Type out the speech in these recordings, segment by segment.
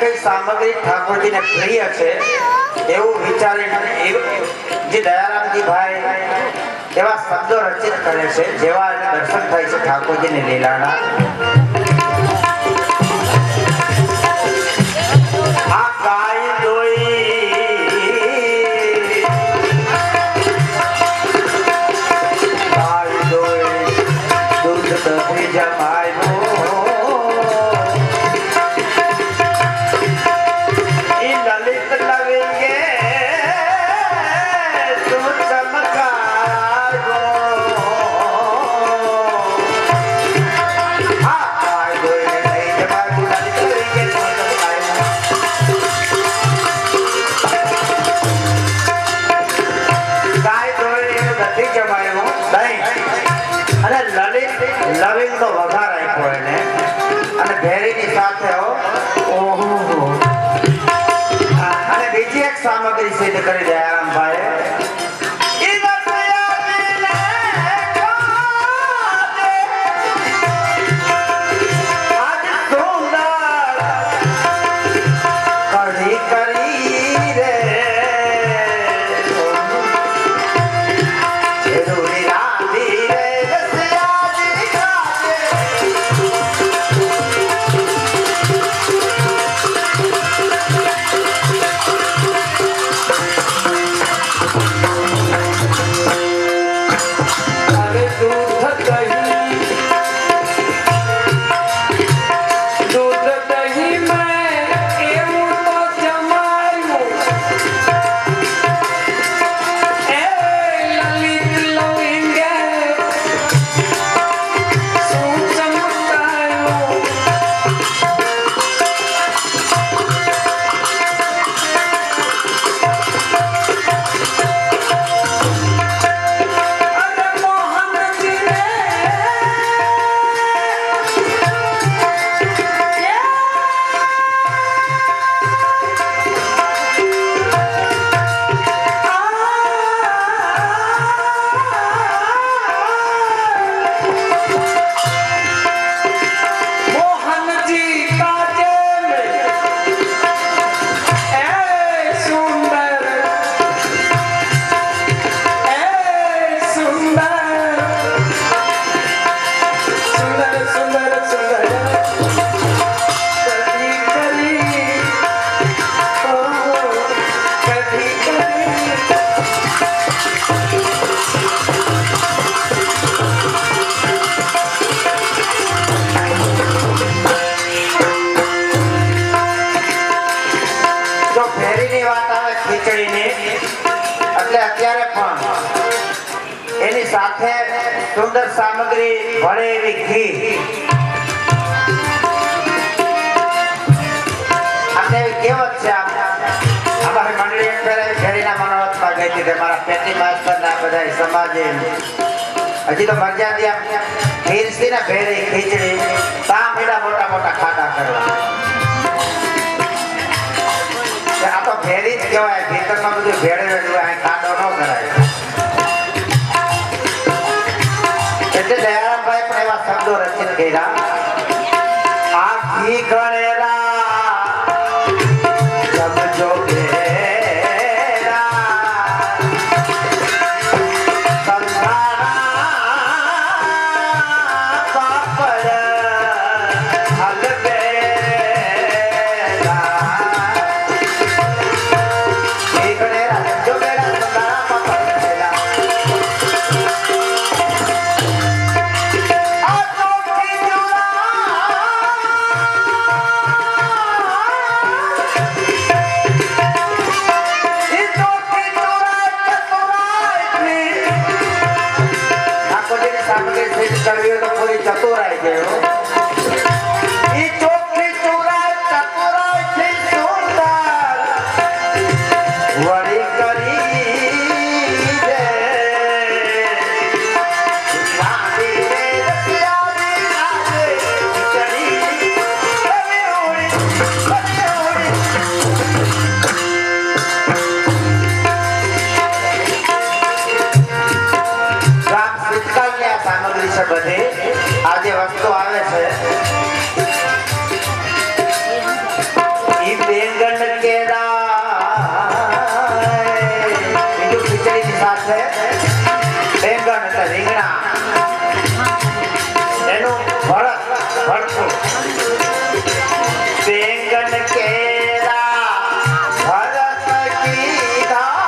કઈ સામગ્રી ઠાકોરજીને પ્રિય છે એવું વિચારીને જે દયારામજી ભાઈ એવા શબ્દો રચિત કરે છે જેવા દર્શન થાય છે ઠાકોરજીની લીલાના. આ ગાય દોઈ દૂધ દહીં જમાય લવિંગ નો વઘાર આપ્યો એને અને ભેરીની સાથે અને બીજી એક સામગ્રી સિદ્ધ કરી દયારામભાઈ. અત્યારે પણ એની સાથે સુંદર સામગ્રી ભળે એવી ઘી આપણે એવી કહેવત છે અમારી મંડળી ફેરે ફેરીના મનોરથમાં ગઈ હતી મારા પેટી માસ્તરના બધા સમાજે હજી તો મરજાદી આમ ખીરસી ને ભેરી ખીચડી તા મેડા મોટા મોટા ખાડા કરવા આ તો ભેરી જ કહેવાય ભીતરમાં બધું ભેળવેલું આ ખાડો ન કરાય એટલે દયારામભાઈ પણ એવા શબ્દો રચિત કર્યા આ ઘી ગણેરા સમજો તો પૂરી ચતુરાઈ ગયો ઈ ચોખી ચતુરાઈ ચતુરાઈ થી સુંદર વળી કરી દે નાની રે રસિયાની નાચે ચડી હવે ઉડી રામ શીતકાલની આ સામગ્રી છે બધી આ જે વસ્તુ આવે છે ઈ બેંગન કેળા બીજું ખીચડીની સાથે બેંગન એટલે રીંગણા એનું ભરતું બેંગન કેળા ભરત કીધા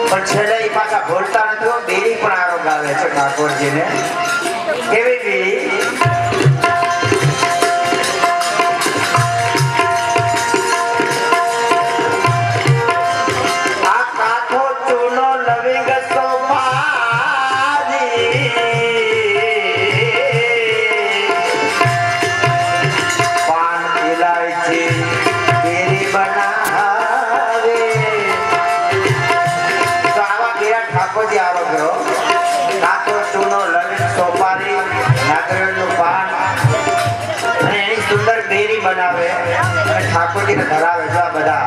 પણ છેલ્લે ઈ પાછા ભૂલતા નથી બેરી પણ આરોગ આવે છે ઠાકોરજીને કેવી બેરી આ કાઠો ઠાકોરજીને ધરાવે છે આ બધા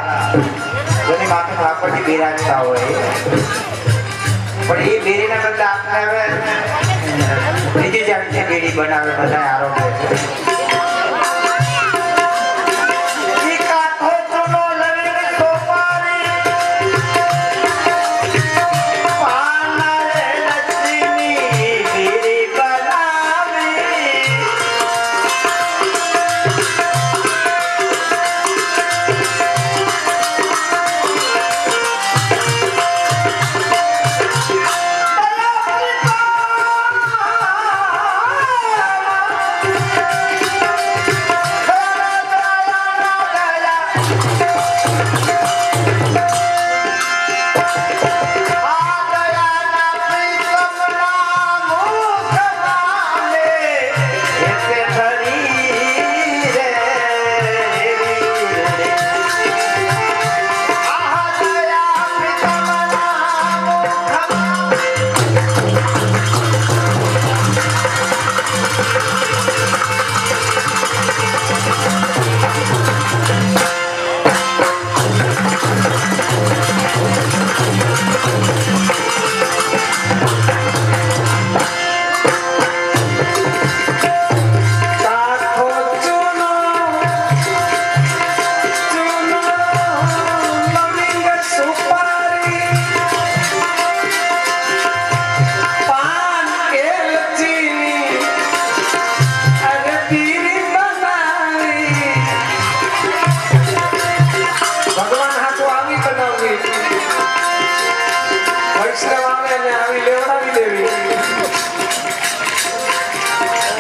જેની માથે ઠાકોરજી બિરાજતા હોય પણ એ બેરીના બદલે આપણે હવે બીજી જાતની બેરી બનાવે બધા આરોગ્ય છે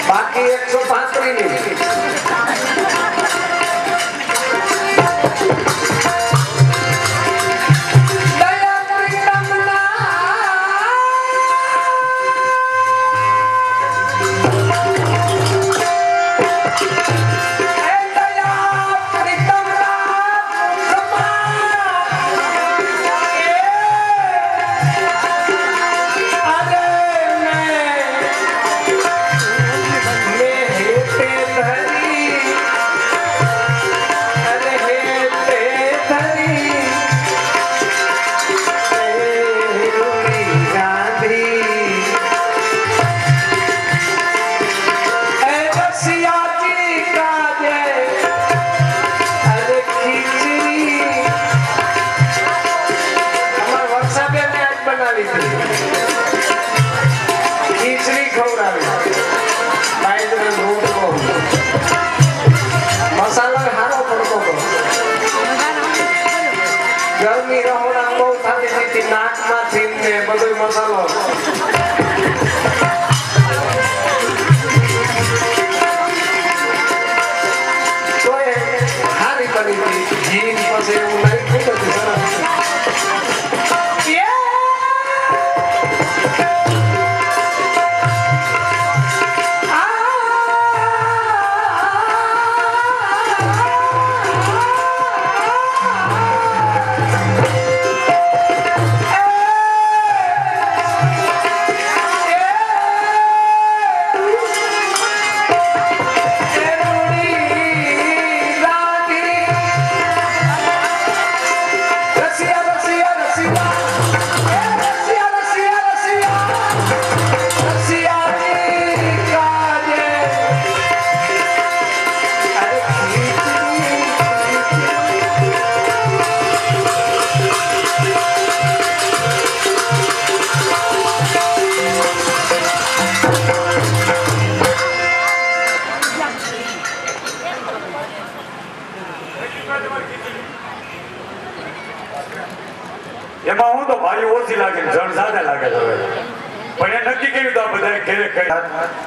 બાકી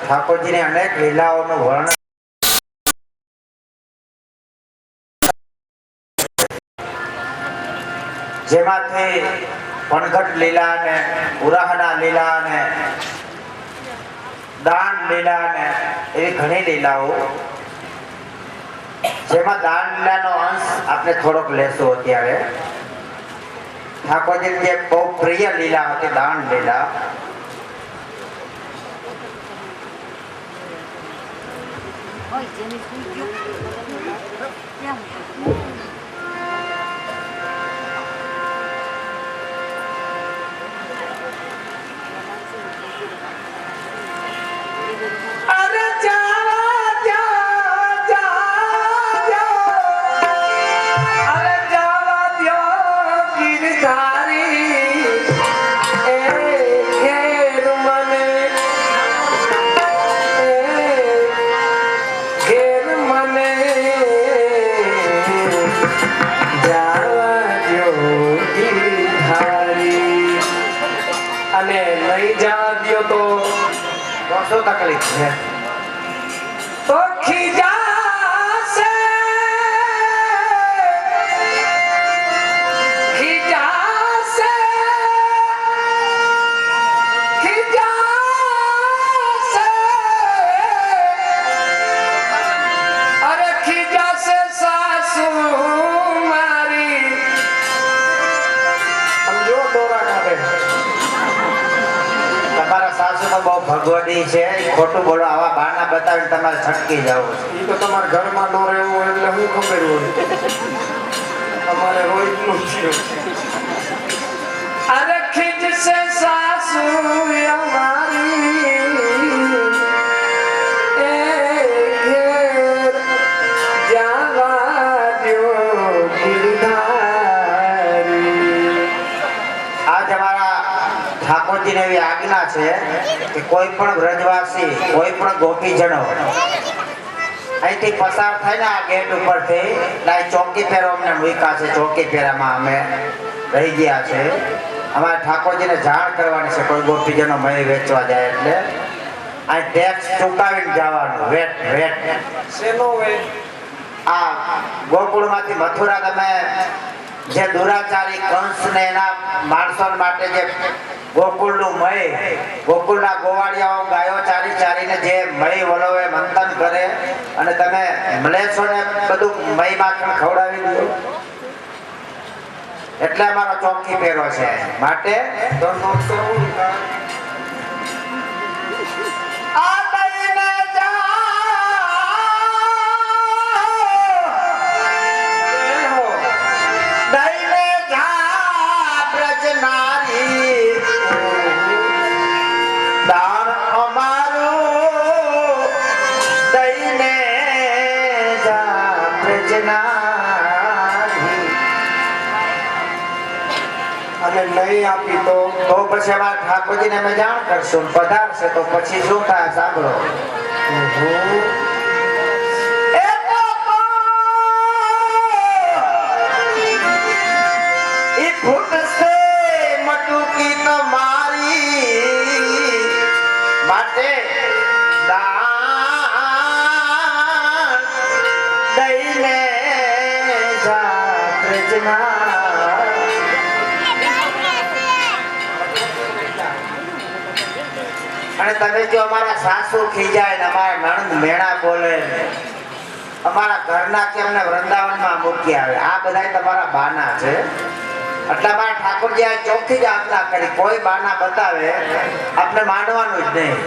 'ઠાકોરજીની અનેક લીલાઓનું વર્ણન જેમાંથી પણઘટ લીલા ને ઉરાહના લીલા ને દાન લીલા ને એવી ઘણી લીલાઓ જેમાં દાન લીલાનો અંશ આપણે થોડોક લેશું અત્યારે ઠાકોરજીની જે બહુ પ્રિય લીલા હતી દાન લીલા અરે જાવા દ્યો, અરે જાવા દ્યો ગિરધારી એ ઘેર મને ઘેર મને જાવા દ્યો ગિરધારી અને નહીં જવા દ્યો તો શું તકલીફ છે? તો ખીજાશે ખીજાશે ખીજાશે અરે ખીજાશે સાસુ મારી સમજો દોરા કાઢે તમારા સાસુ તો બહુ ભગવડી છે, ખોટું બોલો આવા બહાના બતાવીને તમારે છટકી જવું છે. ઈ તો તમારા ઘરમાં ન રહેવું હોય એટલે હું ખબર હોય તમારે રોજનું થયું અરે ખીજશે સાસુ અમારી એ ઘેર જાવા દ્યો ગિરધારી. આજ અમારા ઠાકોરજીને એવી આજ્ઞા છે કે કોઈ પણ વ્રજવાસી કોઈ પણ ગોપીજનો અહીંથી પસાર થાય ને આ ગેટ ઉપરથી એટલે અહીં ચોકી ફેરો અમને મૂક્યા છે. ચોકી ફેરામાં અમે રહી ગયા છે. અમારે ઠાકોરજીને જાણ કરવાની છે કોઈ ગોપીજનો મય વેચવા જાય એટલે અહીં ટેક્સ ચૂકાવીને જવાનું. વેટ વેટ શેનો હોય આ ગોકુળમાંથી મથુરા તમે જે દુરાચારી કંસ ને એના માણસો માટે જે ગોકુળનું મય ગોકુળના ગોવાળિયાઓ ગાયો ચારી ચારીને જે મય વલોવે મંથન કરે અને તમે મલેચ્છોને બધું મય માખણ ખવડાવી દો એટલે અમારો ચોકી પહેરો છે. માટે આ દઈને જાઓ, દઈને જા બ્રજનારી, દાન અમારું દઈને જા બ્રજનારી. અને નહીં આપી તો પછી અમારા ઠાકોરજીને અમે જાણ કરશું. પધારશે તો પછી શું થાય સાંભળો. એ બાપા, એ ફૂટશે મટુકી તમારી માટે દાન દઈને જા બ્રજના. અને તમે જો અમારા સાસુ ખીજાય ને અમારા નણંદ મેણા બોલે અમારા ઘરના કે અમને વૃંદાવનમાં મૂકી આવે, આ બધા તમારા બાના છે. એટલે અમારા ઠાકોરજી આ ચોખ્ખી જ આજ્ઞા કરી કોઈ બાના બતાવે આપણે માનવાનું જ નહીં.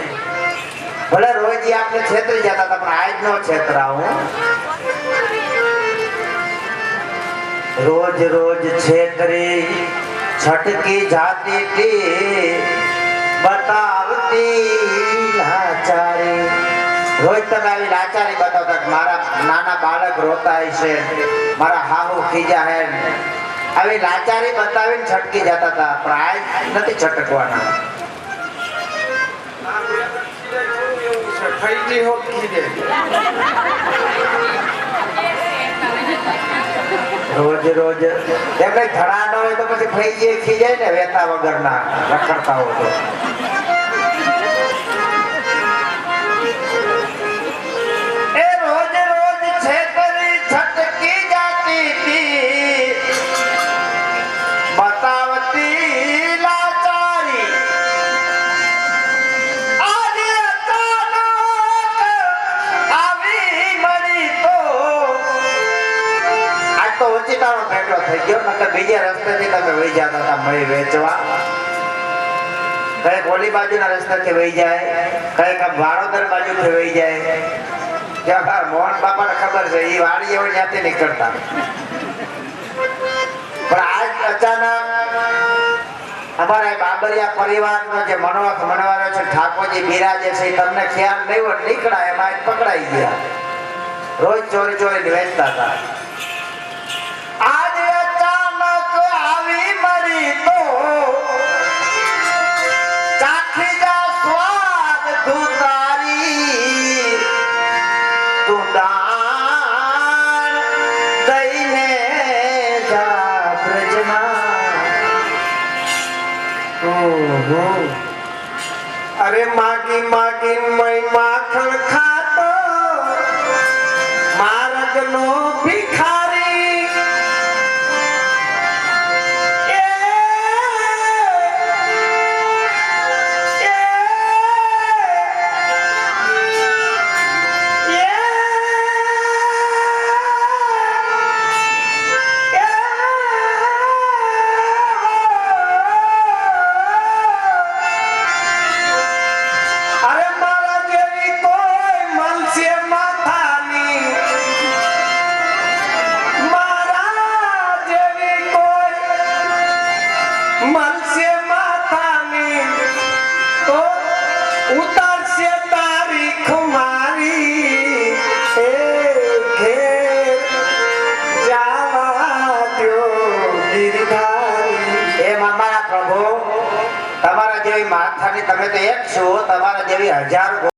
ભલે રોજથી આપણે છેતરી જતા હતા પણ આજ નો છેતરાવું. રોજ રોજ છેતરી છટકી જાતી તી બતાવતી લાચારી. રોજ તમે આવી લાચારી બતાવતા કે મારા નાના બાળક રોતા છે, મારા હાહુ ખીજા હે, આવી લાચારી બતાવીને છટકી જતા હતા પણ આજ નથી છટકવાના. રોજ રોજ એમને ધડા ન હોય તો પછી ફઈ ખીજાય ને વેતા વગરના રખડતા હોય તો. એ રોજ રોજ છેતરી છટકી જાતી તી બતાવતી લાચારી. આજે અચાનક આવી મળી તો આજ તો ઓચિતાનો ભેટો થઈ ગયો. નકર બીજે રસ્તેથી તમે વહી જતા હતા મળી વેચવા. કઈક ઓલી બાજુના રસ્તેથી વહી જાય, કઈક વાડોદર બાજુથી વહી જાય. જ્યાં મોહન બાપાને ખબર છે એ વાડી એવો ત્યાંથી નીકળતા પણ આજ અચાનક અમારા બાબરિયા પરિવારનો જે મનવારો છે ઠાકોરજી બિરાજે છે એ તમને ખ્યાલ નહીં હોય નીકળાય એમાં જ પકડાઈ ગયા રોજ ચોરી ચોરી વેચતા હતા આજે અચાનક આવી મળી તો ચાખી જા સ્વાદ તું તારી તું દાન દઈને જા પ્રજના અરે માગી માગી મય માખણ ખાતો માર્ગનો ભિખારી અરે મારા જેવી કોઈ મનસે માથાની મારા જેવી કોઈ મનસે માથાની તો ઉતારશે તારી ખુમારી એ ઘેર જાવા દ્યો ગિરધારી એમ અમારા પ્રભુ તમારા જેવી માથાની તમે તો એક છો તમારા જેવી હજારો